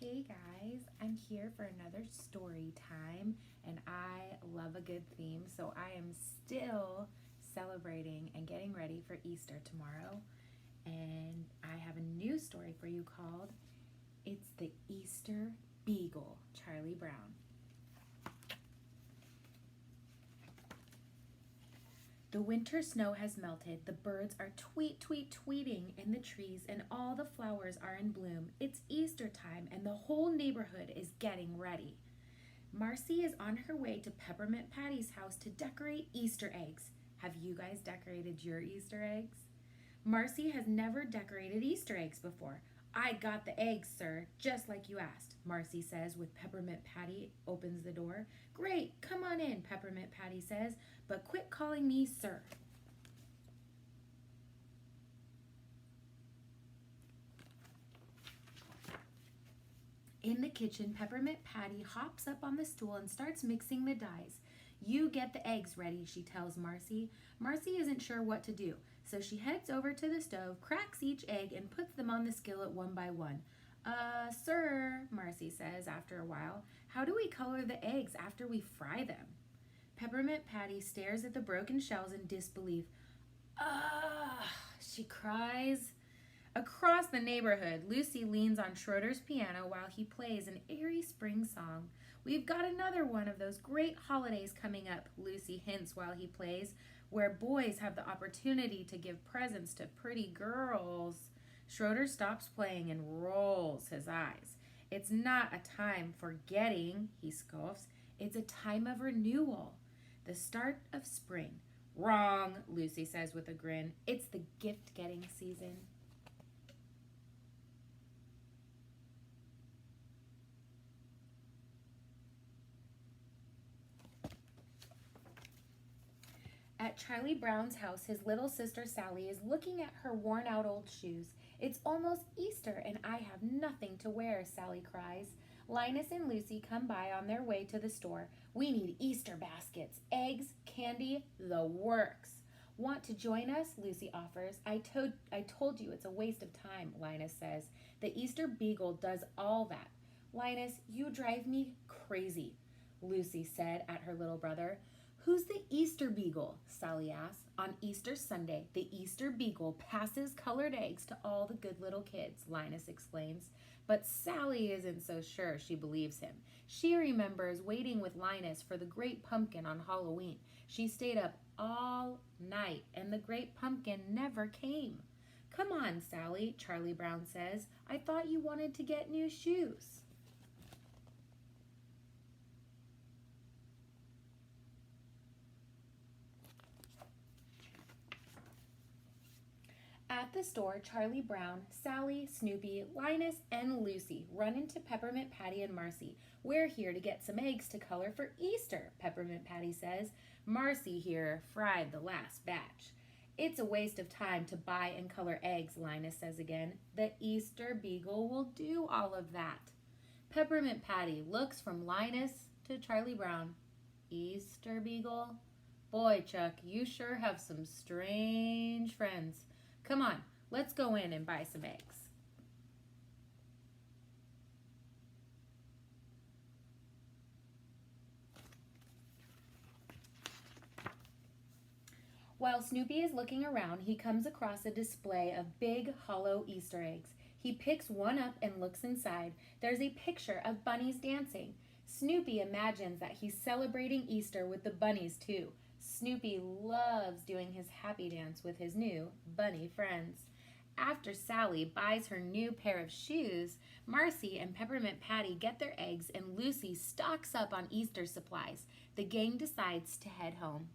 Hey guys, I'm here for another story time, and I love a good theme, so I am still celebrating and getting ready for Easter tomorrow. And I have a new story for you called It's the Easter Beagle, Charlie Brown. The winter snow has melted, the birds are tweet, tweet, tweeting in the trees, and all the flowers are in bloom. It's Easter time, and the whole neighborhood is getting ready. Marcy is on her way to Peppermint Patty's house to decorate Easter eggs. Have you guys decorated your Easter eggs? Marcy has never decorated Easter eggs before. I got the eggs, sir, just like you asked, Marcy says with Peppermint Patty opens the door. Great, come on in, Peppermint Patty says, but quit calling me sir. In the kitchen, Peppermint Patty hops up on the stool and starts mixing the dyes. You get the eggs ready, she tells Marcy. Marcy isn't sure what to do, so she heads over to the stove, cracks each egg, and puts them on the skillet one by one. Sir, Marcy says after a while, how do we color the eggs after we fry them? Peppermint Patty stares at the broken shells in disbelief. She cries. Across the neighborhood, Lucy leans on Schroeder's piano while he plays an airy spring song. We've got another one of those great holidays coming up, Lucy hints while he plays, where boys have the opportunity to give presents to pretty girls. Schroeder stops playing and rolls his eyes. It's not a time for getting, he scoffs. It's a time of renewal. The start of spring. Wrong, Lucy says with a grin. It's the gift-getting season. At Charlie Brown's house, his little sister Sally is looking at her worn-out old shoes. It's almost Easter and I have nothing to wear, Sally cries. Linus and Lucy come by on their way to the store. We need Easter baskets, eggs, candy, the works. Want to join us? Lucy offers. I told you it's a waste of time, Linus says. The Easter Beagle does all that. Linus, you drive me crazy, Lucy said at her little brother. Who's the Easter Beagle? Sally asks. On Easter Sunday, the Easter Beagle passes colored eggs to all the good little kids, Linus explains. But Sally isn't so sure she believes him. She remembers waiting with Linus for the great pumpkin on Halloween. She stayed up all night, and the great pumpkin never came. Come on, Sally, Charlie Brown says. I thought you wanted to get new shoes. At the store, Charlie Brown, Sally, Snoopy, Linus, and Lucy run into Peppermint Patty and Marcy. We're here to get some eggs to color for Easter, Peppermint Patty says. Marcy here fried the last batch. It's a waste of time to buy and color eggs, Linus says again. The Easter Beagle will do all of that. Peppermint Patty looks from Linus to Charlie Brown. Easter Beagle? Boy, Chuck, you sure have some strange friends. Come on, let's go in and buy some eggs. While Snoopy is looking around, he comes across a display of big, hollow Easter eggs. He picks one up and looks inside. There's a picture of bunnies dancing. Snoopy imagines that he's celebrating Easter with the bunnies too. Snoopy loves doing his happy dance with his new bunny friends. After Sally buys her new pair of shoes, Marcy and Peppermint Patty get their eggs and Lucy stocks up on Easter supplies. The gang decides to head home.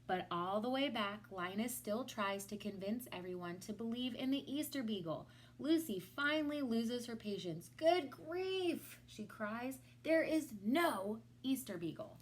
But all the way back, Linus still tries to convince everyone to believe in the Easter Beagle. Lucy finally loses her patience. Good grief, she cries. There is no Easter Beagle.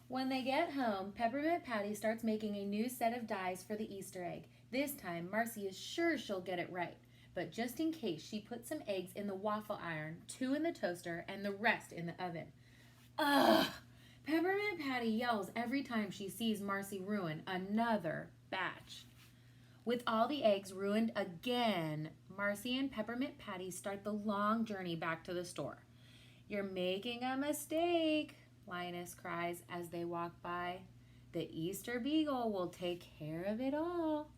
When they get home, Peppermint Patty starts making a new set of dies for the Easter egg. This time, Marcy is sure she'll get it right. But just in case, she put some eggs in the waffle iron, 2 in the toaster, and the rest in the oven. Ugh! Peppermint Patty yells every time she sees Marcy ruin another batch. With all the eggs ruined again, Marcy and Peppermint Patty start the long journey back to the store. "You're making a mistake," Linus cries as they walk by. "The Easter Beagle will take care of it all."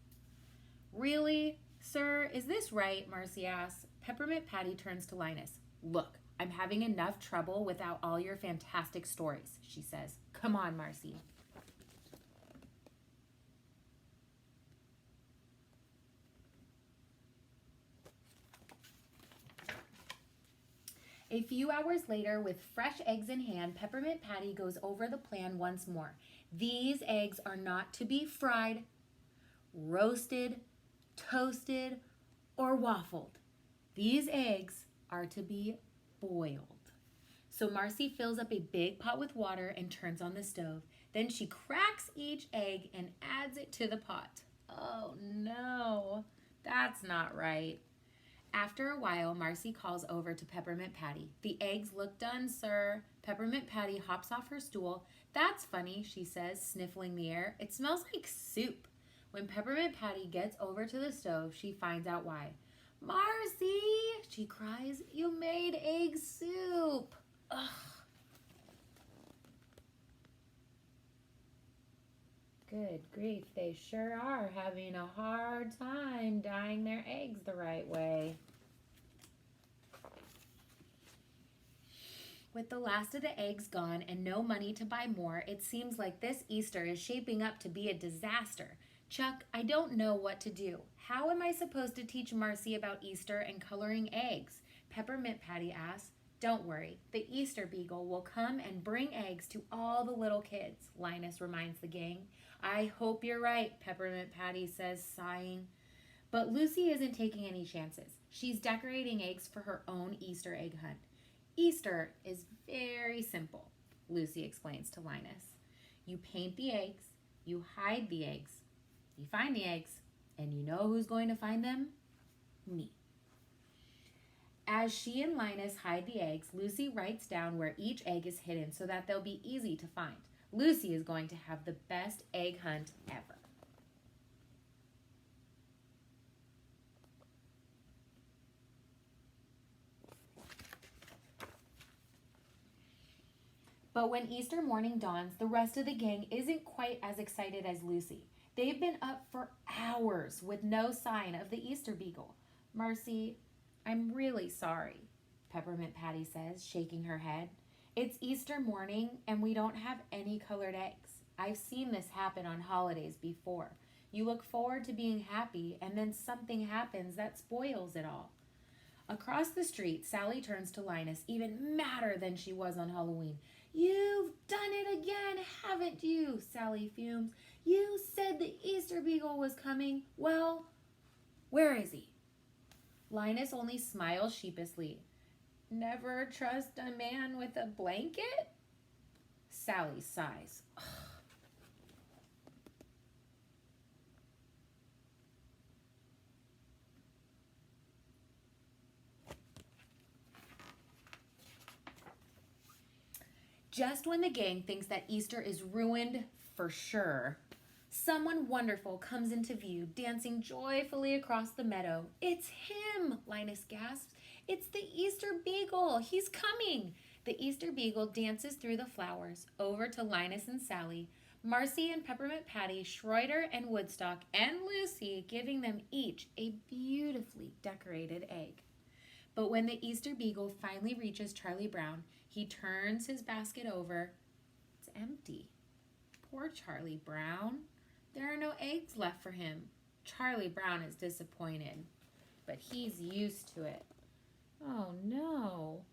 "Really, sir, is this right?" Marcy asks. Peppermint Patty turns to Linus. "Look, I'm having enough trouble without all your fantastic stories," she says. "Come on, Marcy." A few hours later, with fresh eggs in hand, Peppermint Patty goes over the plan once more. These eggs are not to be fried, roasted, toasted, or waffled. These eggs are to be boiled. So Marcy fills up a big pot with water and turns on the stove. Then she cracks each egg and adds it to the pot. Oh no, that's not right. After a while, Marcy calls over to Peppermint Patty. "The eggs look done, sir." Peppermint Patty hops off her stool. "That's funny," she says, sniffling the air. "It smells like soup." When Peppermint Patty gets over to the stove, she finds out why. "Marcy," she cries, "you made egg soup." Ugh. Good grief, they sure are having a hard time dyeing their eggs the right way. With the last of the eggs gone and no money to buy more, it seems like this Easter is shaping up to be a disaster. "Chuck, I don't know what to do. How am I supposed to teach Marcy about Easter and coloring eggs?" Peppermint Patty asks. "Don't worry, the Easter Beagle will come and bring eggs to all the little kids," Linus reminds the gang. "I hope you're right," Peppermint Patty says, sighing. But Lucy isn't taking any chances. She's decorating eggs for her own Easter egg hunt. "Easter is very simple," Lucy explains to Linus. "You paint the eggs, you hide the eggs, you find the eggs, and you know who's going to find them? Me." As she and Linus hide the eggs, Lucy writes down where each egg is hidden so that they'll be easy to find. Lucy is going to have the best egg hunt ever. But when Easter morning dawns, the rest of the gang isn't quite as excited as Lucy. They've been up for hours with no sign of the Easter Beagle. "Marcy, I'm really sorry," Peppermint Patty says, shaking her head. "It's Easter morning and we don't have any colored eggs. I've seen this happen on holidays before. You look forward to being happy and then something happens that spoils it all." Across the street, Sally turns to Linus, even madder than she was on Halloween. "You've done it again, haven't you?" Sally fumes. "You said the Easter Beagle was coming. Well, where is he?" Linus only smiles sheepishly. "Never trust a man with a blanket?" Sally sighs. Just when the gang thinks that Easter is ruined for sure, someone wonderful comes into view, dancing joyfully across the meadow. "It's him," Linus gasps. "It's the Easter Beagle. He's coming." The Easter Beagle dances through the flowers, over to Linus and Sally, Marcy and Peppermint Patty, Schroeder and Woodstock, and Lucy, giving them each a beautifully decorated egg. But when the Easter Beagle finally reaches Charlie Brown, he turns his basket over. It's empty. Poor Charlie Brown. There are no eggs left for him. Charlie Brown is disappointed, but he's used to it. Oh no.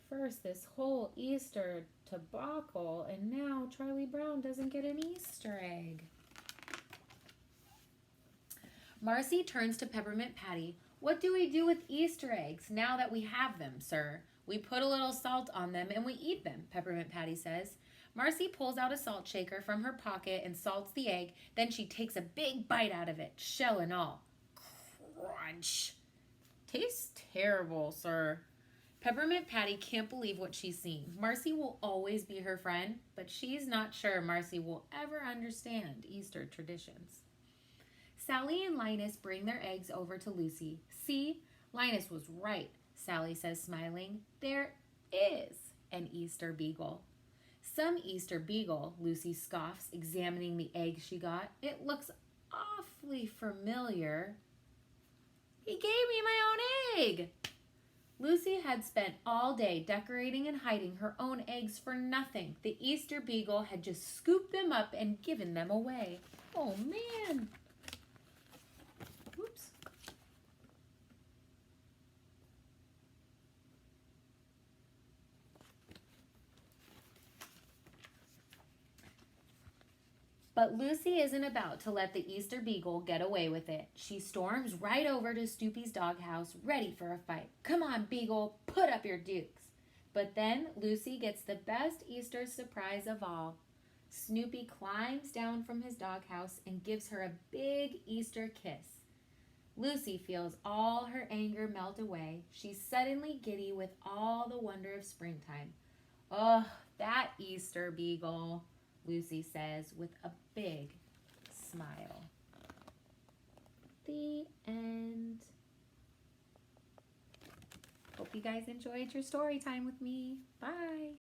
First this whole Easter debacle, and now Charlie Brown doesn't get an Easter egg. Marcy turns to Peppermint Patty. "What do we do with Easter eggs now that we have them, sir?" "We put a little salt on them and we eat them," Peppermint Patty says. Marcy pulls out a salt shaker from her pocket and salts the egg. Then she takes a big bite out of it, shell and all. Crunch. Tastes terrible, sir. Peppermint Patty can't believe what she's seen. Marcy will always be her friend, but she's not sure Marcy will ever understand Easter traditions. Sally and Linus bring their eggs over to Lucy. See, Linus was right, Sally says, smiling. There is an Easter Beagle. Some Easter Beagle, Lucy scoffs, examining the egg she got. It looks awfully familiar. He gave me my own egg. Lucy had spent all day decorating and hiding her own eggs for nothing. The Easter Beagle had just scooped them up and given them away. Oh, man. Oops. But Lucy isn't about to let the Easter Beagle get away with it. She storms right over to Snoopy's doghouse, ready for a fight. Come on, Beagle, put up your dukes. But then Lucy gets the best Easter surprise of all. Snoopy climbs down from his doghouse and gives her a big Easter kiss. Lucy feels all her anger melt away. She's suddenly giddy with all the wonder of springtime. Oh, that Easter Beagle, Lucy says with a big smile. The end. Hope you guys enjoyed your story time with me. Bye.